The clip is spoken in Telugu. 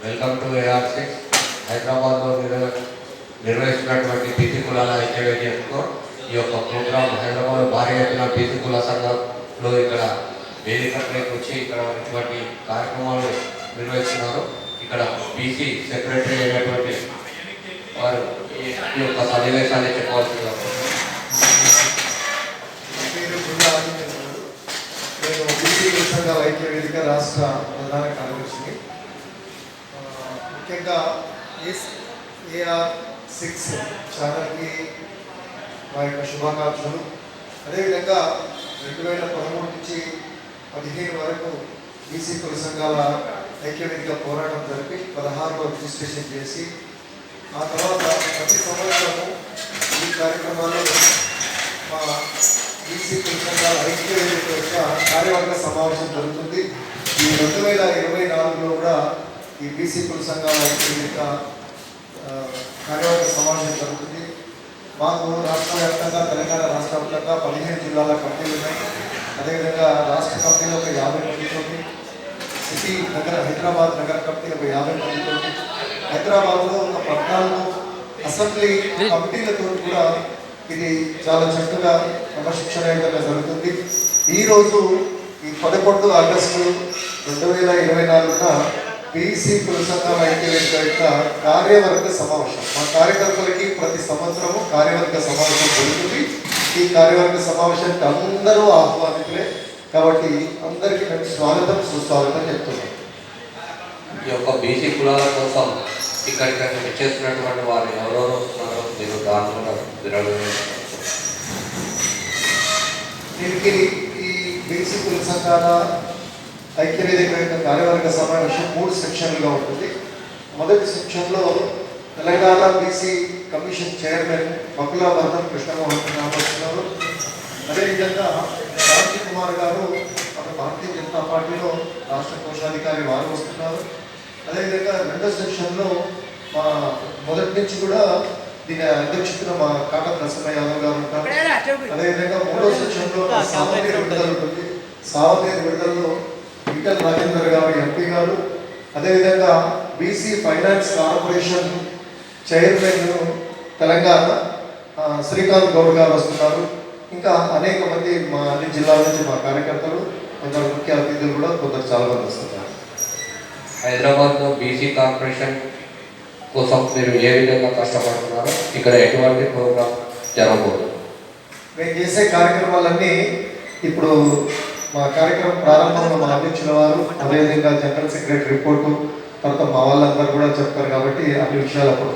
వెల్కమ్ టు AR6 హైదరాబాద్లో నిర్వహిస్తున్నటువంటి బీసీ కులాల ఐక్యవేదికతో ఈ యొక్క ప్రోగ్రామ్ హైదరాబాద్లో భారీ ఎత్తున బీసీ కుల సంఘంలో ఇక్కడ వేదికపైకి వచ్చి ఇక్కడ ఇటువంటి కార్యక్రమాలు నిర్వహిస్తున్నారు. ఇక్కడ బీసీ సెక్రటరీ అయినటువంటి వారు ఈ యొక్క సన్నివేశాన్ని చెప్పవలసిందిగా నేను బీసీ సంఘాల ఐక్యవేదిక రాష్ట్ర ప్రధాన కార్యదర్శిని. ముఖ్యంగా AR6 ఛానల్కి మా యొక్క శుభాకాంక్షలు. అదేవిధంగా 2013 నుంచి 15 వరకు బీసీ కుల సంఘాల ఐక్యవేదిక పోరాటం జరిపి 16లో రిజిస్ట్రేషన్ చేసి ఆ తర్వాత ప్రతి సంవత్సరము ఈ కార్యక్రమాల్లో మా బీసీ కుల సంఘాల ఐక్యవేదిక యొక్క కార్యవర్గ సమావేశం జరుగుతుంది. ఈ 2024లో కూడా ఈ బీసీ కుల సంఘాల ఐక్యవేదిక కార్యవర్గ సమావేశం జరుగుతుంది. మాకు రాష్ట్ర వ్యాప్తంగా తెలంగాణ రాష్ట్ర వ్యాప్తంగా 15 జిల్లాల కమిటీలు ఉన్నాయి. అదేవిధంగా రాష్ట్ర కమిటీలో ఒక 50 మందితో, సిటీ నగర హైదరాబాద్ నగర కమిటీలో ఒక 50 మందితో, హైదరాబాద్లో ఒక 14 అసెంబ్లీ కమిటీలతో కూడా ఇది చాలా చక్కగా క్రమశిక్షణయుతంగా జరుగుతుంది. ఈరోజు ఈ 11 ఆగస్టు 2024న బీసీ కుల సంఘాల ఐక్యవేదిక యొక్క కార్యవర్గ సమావేశం. మా కార్యకర్తలకి ప్రతి సంవత్సరము కార్యవర్గ సమావేశం జరుగుతుంది. ఈ కార్యవర్గ సమావేశానికి అందరూ ఆహ్వానితులే కాబట్టి అందరికీ మేము స్వాగతం సుస్వాగతం చెప్తున్నాం. ఈ యొక్క బీసీ కులాల కోసం ఇక్కడికి వచ్చేస్తున్నటువంటి వారు ఎవరెవరు వస్తున్నారో మీరు దాంట్లో దీనికి ఈ బీసీ కుల సంఘాల ఐక్యవేదిక యొక్క కార్యవర్గ సమావేశం 3 సెక్షన్లుగా ఉంటుంది. మొదటి సెక్షన్లో Telangana BC commission chairman Bakula Vardhan Krishnamohan గారు వస్తున్నారు. అదేవిధంగా రాజ్ కుమార్ గారు మన భారతీయ జనతా పార్టీలో రాష్ట్ర కోశాధికారి వారు వస్తున్నారు. అదేవిధంగా రెండో సెక్షన్లో మా మొదటి నుంచి కూడా దీని అధ్యక్షతన మా కాకా నరసింహ యాదవ్ గారు ఉంటారు. అదేవిధంగా మూడో సెక్షన్లో సావనేరు విడుదల ఉంటుంది. సావనేరు విడుదలలో ఈటల రాజేందర్ గారు ఎంపీ గారు, అదేవిధంగా BC finance corporation chairman Telangana Srikanth Goud గారు వస్తున్నారు. ఇంకా అనేక మంది మా అన్ని జిల్లాల నుంచి మా కార్యకర్తలు, కొందరు ముఖ్య అతిథులు కూడా కొందరు చాలా మంది వస్తున్నారు. హైదరాబాద్లో బీసీ కార్పొరేషన్ కోసం మీరు ఏ విధంగా కష్టపడుతున్నారో ఇక్కడ ఎటువంటి ప్రోగ్రామ్ జరగబోదు? మేము చేసే కార్యక్రమాలన్నీ ఇప్పుడు మా కార్యక్రమం ప్రారంభంలో మా అధ్యక్షుల వారు, అదేవిధంగా జనరల్ సెక్రటరీ రిపోర్టు తర్వాత మా వాళ్ళందరూ కూడా చెప్తారు కాబట్టి అన్ని విషయాలు అప్పుడు